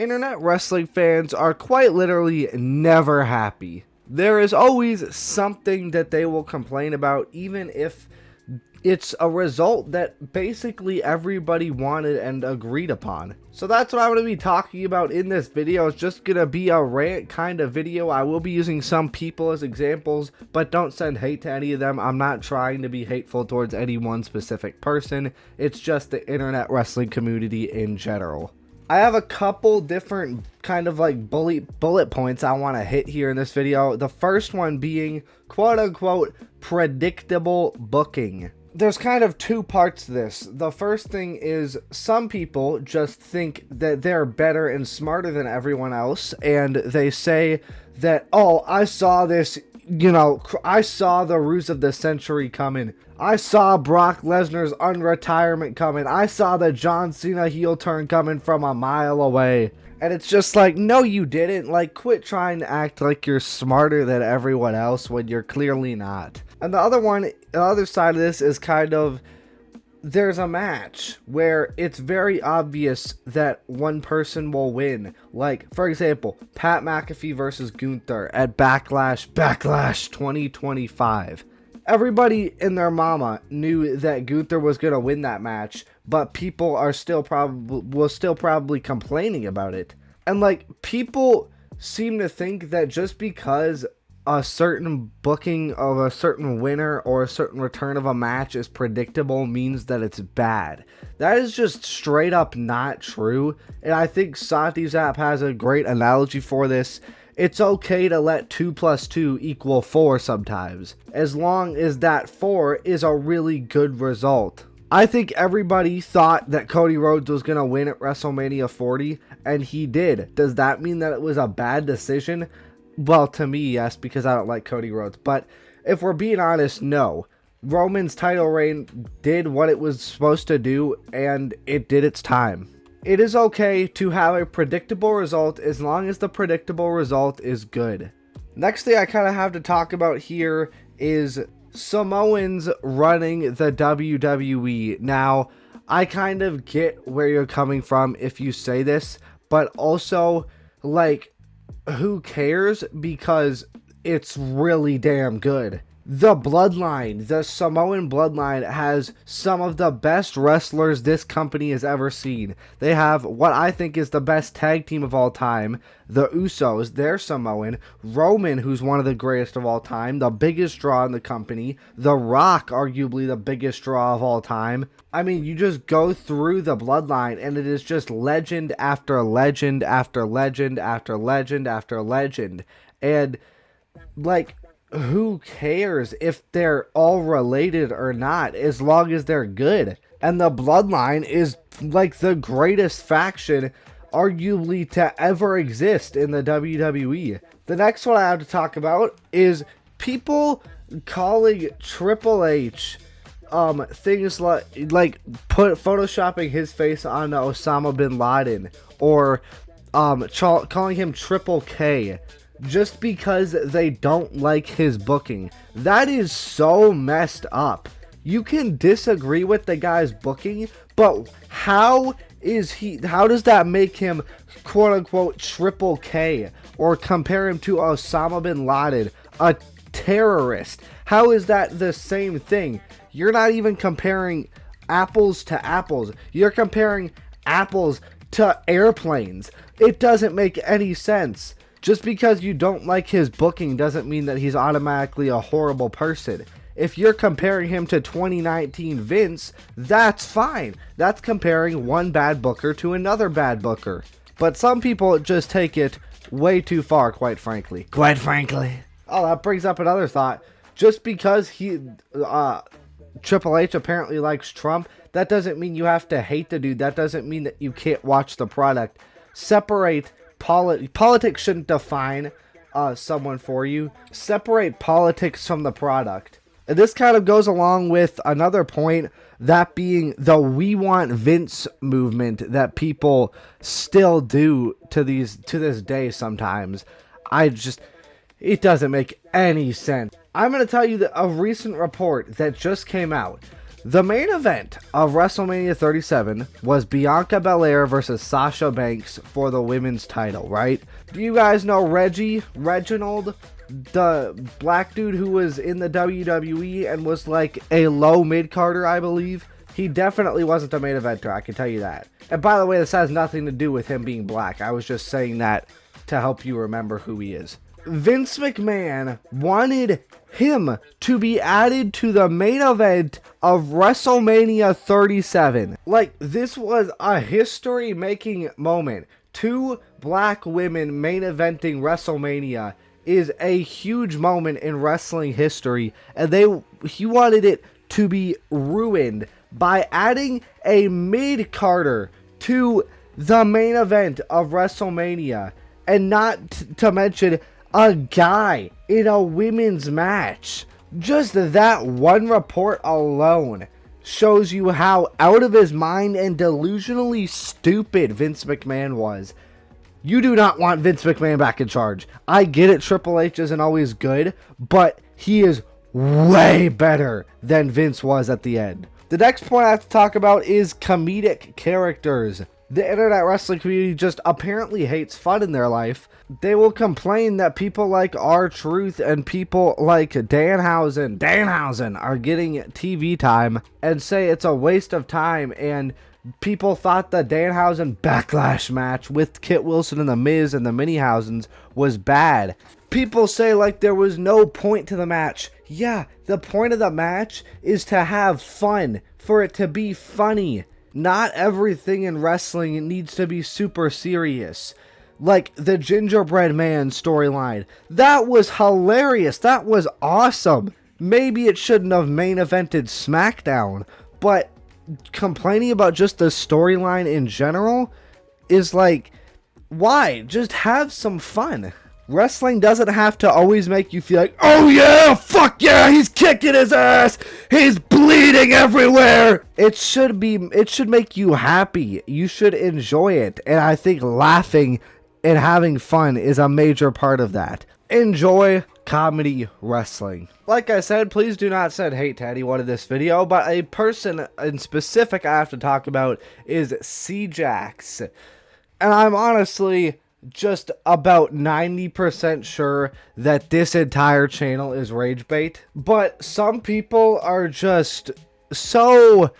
Internet wrestling fans are quite literally never happy. There is always something that they will complain about, even if it's a result that basically everybody wanted and agreed upon. So that's what I'm going to be talking about in this video. It's just going to be a rant kind of video. I will be using some people as examples, but don't send hate to any of them. I'm not trying to be hateful towards any one specific person. It's just the internet wrestling community in general. I have a couple different kind of like bullet points I want to hit here in this video. The first one being quote unquote predictable booking. There's kind of two parts to this. The first thing is some people just think that they're better and smarter than everyone else, and they say that, oh, I saw this, I saw the ruse of the century coming. I saw Brock Lesnar's unretirement coming. I saw the John Cena heel turn coming from a mile away. And it's just like, no, you didn't. Like, quit trying to act like you're smarter than everyone else when you're clearly not. And the other side of this is kind of, there's a match where it's very obvious that one person will win. Like, for example, Pat McAfee versus Gunther at Backlash 2025. Everybody and their mama knew that Gunther was going to win that match, but people are still probably complaining about it. And like, people seem to think that just because a certain booking of a certain winner or a certain return of a match is predictable means that it's bad. That is just straight up not true. And I think SawyerTheLatte has a great analogy for this. It's okay to let 2 + 2 = 4 sometimes, as long as that 4 is a really good result. I think everybody thought that Cody Rhodes was going to win at WrestleMania 40, and he did. Does that mean that it was a bad decision? Well, to me, yes, because I don't like Cody Rhodes. But if we're being honest, no. Roman's title reign did what it was supposed to do, and it did its time. It is okay to have a predictable result as long as the predictable result is good. Next thing I kind of have to talk about here is Samoans running the WWE. Now, I kind of get where you're coming from if you say this, but also, like, who cares? Because it's really damn good. The bloodline, the Samoan bloodline, has some of the best wrestlers this company has ever seen. They have what I think is the best tag team of all time, the Usos, they're Samoan. Roman, who's one of the greatest of all time, the biggest draw in the company. The Rock, arguably the biggest draw of all time. I mean, you just go through the bloodline and it is just legend after legend after legend after legend after legend. And, like, who cares if they're all related or not, as long as they're good? And the bloodline is like the greatest faction arguably to ever exist in the WWE. The next one I have to talk about is people calling Triple H things like photoshopping his face on Osama bin Laden, or calling him Triple K, just because they don't like his booking. That is so messed up. You can disagree with the guy's booking, but how does that make him quote unquote Triple K, or compare him to Osama bin Laden, a terrorist? How is that the same thing? You're not even comparing apples to apples. You're comparing apples to airplanes. It doesn't make any sense. Just because you don't like his booking doesn't mean that he's automatically a horrible person. If you're comparing him to 2019 Vince, that's fine. That's comparing one bad booker to another bad booker. But some people just take it way too far, quite frankly. Oh, that brings up another thought. Just because Triple H apparently likes Trump, that doesn't mean you have to hate the dude. That doesn't mean that you can't watch the product. Separate politics shouldn't define someone for you. Separate politics from the product. And this kind of goes along with another point, that being the "we want Vince" movement that people still do to this day sometimes. It doesn't make any sense. I'm going to tell you that a recent report that just came out. The main event of WrestleMania 37 was Bianca Belair versus Sasha Banks for the women's title, right? Do you guys know Reginald, the black dude who was in the WWE and was like a low mid-carder, I believe? He definitely wasn't the main eventer, I can tell you that. And by the way, this has nothing to do with him being black. I was just saying that to help you remember who he is. Vince McMahon wanted him to be added to the main event of WrestleMania 37. Like, this was a history-making moment. 2 black women main eventing WrestleMania is a huge moment in wrestling history, and he wanted it to be ruined by adding a mid-carder to the main event of WrestleMania, and not to mention a guy in a women's match. Just that one report alone shows you how out of his mind and delusionally stupid Vince McMahon was. You do not want Vince McMahon back in charge. I get it, Triple H isn't always good, but he is way better than Vince was at the end. The next point I have to talk about is comedic characters. The internet wrestling community just apparently hates fun in their life. They will complain that people like R-Truth and people like Danhausen are getting TV time and say it's a waste of time, and people thought the Danhausen Backlash match with Kit Wilson and The Miz and the Minihausens was bad. People say like there was no point to the match. Yeah, the point of the match is to have fun, for it to be funny. Not everything in wrestling needs to be super serious. Like the Gingerbread Man storyline. That was hilarious. That was awesome. Maybe it shouldn't have main evented SmackDown, but complaining about just the storyline in general is like, why? Just have some fun. Wrestling doesn't have to always make you feel like, oh yeah, fuck yeah, he's kicking his ass, he's bleeding everywhere. It should make you happy. You should enjoy it. And I think laughing and having fun is a major part of that. Enjoy comedy wrestling. Like I said, please do not send hate to anyone in this video, but a person in specific I have to talk about is C-Jax. And I'm honestly just about 90% sure that this entire channel is rage bait, but some people are just so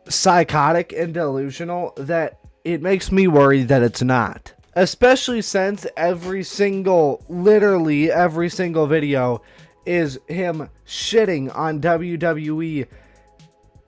psychotic and delusional that it makes me worry that it's not. Especially since literally every single video is him shitting on WWE.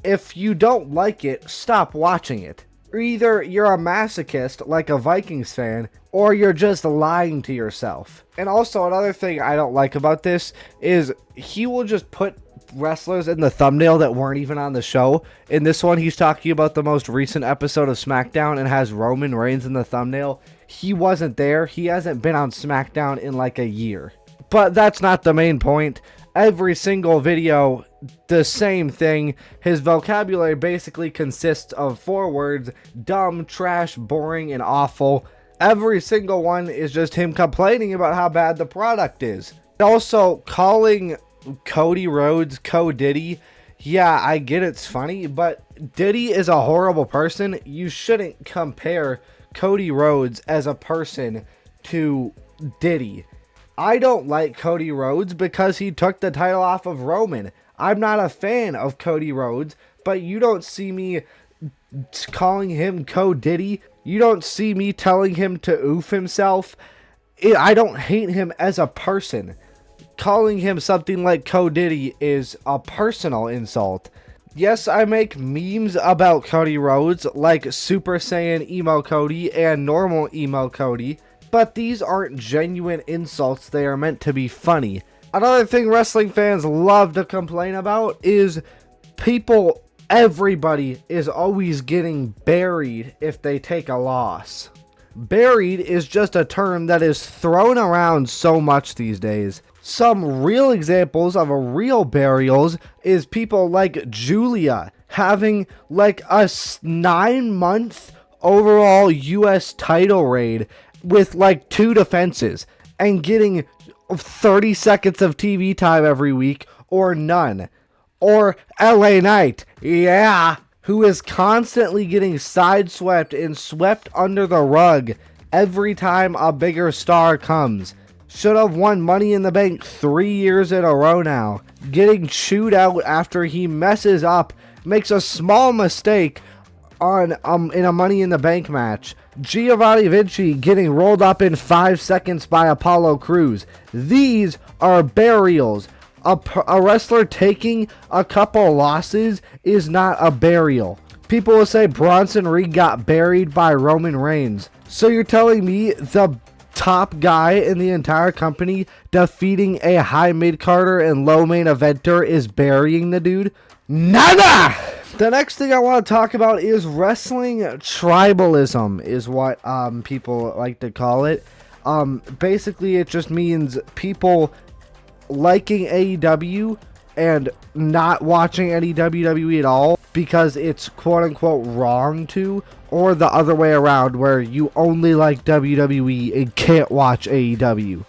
If you don't like it, stop watching it. Either you're a masochist like a Vikings fan, or you're just lying to yourself. And also another thing I don't like about this is he will just put wrestlers in the thumbnail that weren't even on the show. In this one, he's talking about the most recent episode of SmackDown and has Roman Reigns in the thumbnail. He wasn't there. He hasn't been on SmackDown in like a year. But that's not the main point. Every single video, the same thing. His vocabulary basically consists of 4 words: dumb, trash, boring, and awful. Every single one is just him complaining about how bad the product is. Also, calling Cody Rhodes Co-Diddy. Yeah, I get it's funny, but Diddy is a horrible person. You shouldn't compare Cody Rhodes as a person to Diddy. I don't like Cody Rhodes because he took the title off of Roman. I'm not a fan of Cody Rhodes, but you don't see me calling him Co-Diddy. You don't see me telling him to oof himself. I don't hate him as a person. Calling him something like Co-Diddy is a personal insult. Yes, I make memes about Cody Rhodes, like Super Saiyan Emo Cody and Normal Emo Cody, but these aren't genuine insults. They are meant to be funny. Another thing wrestling fans love to complain about is everybody is always getting buried if they take a loss. Buried is just a term that is thrown around so much these days. Some real examples of a real burials is people like Julia having like a 9-month overall US title reign with like 2 defenses and getting 30 seconds of TV time every week or none. Or LA Knight, yeah, who is constantly getting sideswept and swept under the rug every time a bigger star comes. Should have won Money in the Bank 3 years in a row now. Getting chewed out after he messes up, makes a small mistake on in a Money in the Bank match. Giovanni Vinci getting rolled up in 5 seconds by Apollo Crews. These are burials. A wrestler taking a couple losses is not a burial. People will say Bronson Reed got buried by Roman Reigns. So you're telling me the top guy in the entire company defeating a high mid-carder and low main eventer is burying the dude? Nada! The next thing I want to talk about is wrestling tribalism, is what people like to call it. Basically, it just means people liking AEW and not watching any WWE at all because it's quote-unquote wrong to, or the other way around where you only like WWE and can't watch AEW.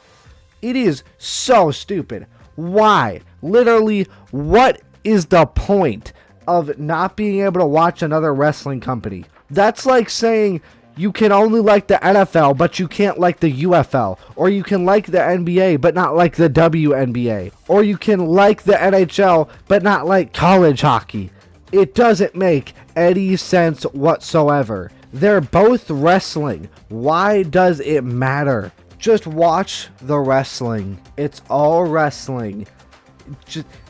It is so stupid. Why? Literally, what is the point of not being able to watch another wrestling company? That's like saying you can only like the NFL, but you can't like the UFL. Or you can like the NBA, but not like the WNBA. Or you can like the NHL, but not like college hockey. It doesn't make any sense whatsoever. They're both wrestling. Why does it matter? Just watch the wrestling. It's all wrestling.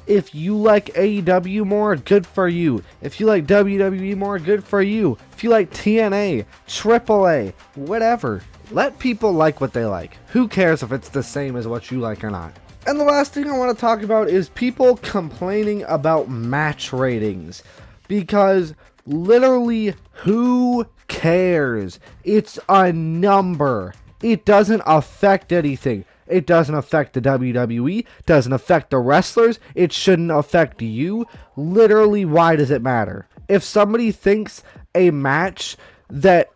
If you like AEW more, good for you. If you like WWE more, good for you. If you like TNA, AAA, whatever. Let people like what they like. Who cares if it's the same as what you like or not? And the last thing I want to talk about is people complaining about match ratings. Because literally, who cares? It's a number. It doesn't affect anything. It doesn't affect the WWE, doesn't affect the wrestlers, it shouldn't affect you. Literally, why does it matter? If somebody thinks a match that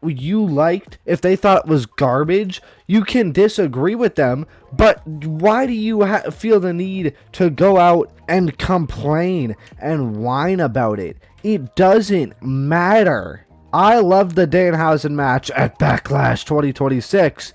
you liked, if they thought it was garbage, you can disagree with them, but why do you feel the need to go out and complain and whine about it? It doesn't matter. I loved the Danhausen match at Backlash 2026,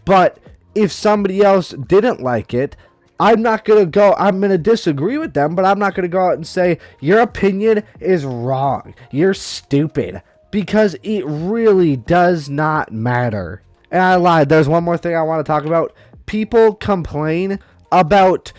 but if somebody else didn't like it, I'm going to disagree with them, but I'm not going to go out and say, your opinion is wrong. You're stupid. Because it really does not matter. And I lied. There's one more thing I want to talk about. People complain about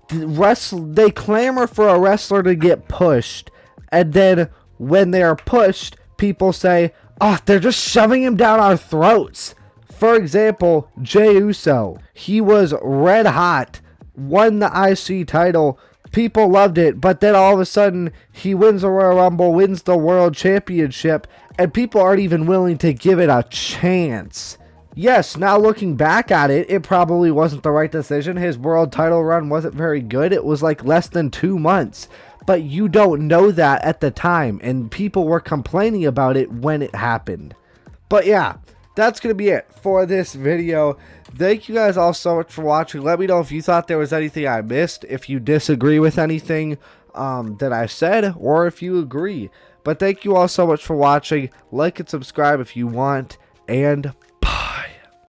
they clamor for a wrestler to get pushed. And then when they are pushed, people say, oh, they're just shoving him down our throats. For example, Jey Uso, he was red hot, won the IC title, people loved it, but then all of a sudden, he wins the Royal Rumble, wins the World Championship, and people aren't even willing to give it a chance. Yes, now looking back at it, it probably wasn't the right decision. His world title run wasn't very good. It was like less than 2 months. But you don't know that at the time, and people were complaining about it when it happened. But yeah, that's going to be it for this video. Thank you guys all so much for watching. Let me know if you thought there was anything I missed, if you disagree with anything that I said, or if you agree. But thank you all so much for watching. Like and subscribe if you want, and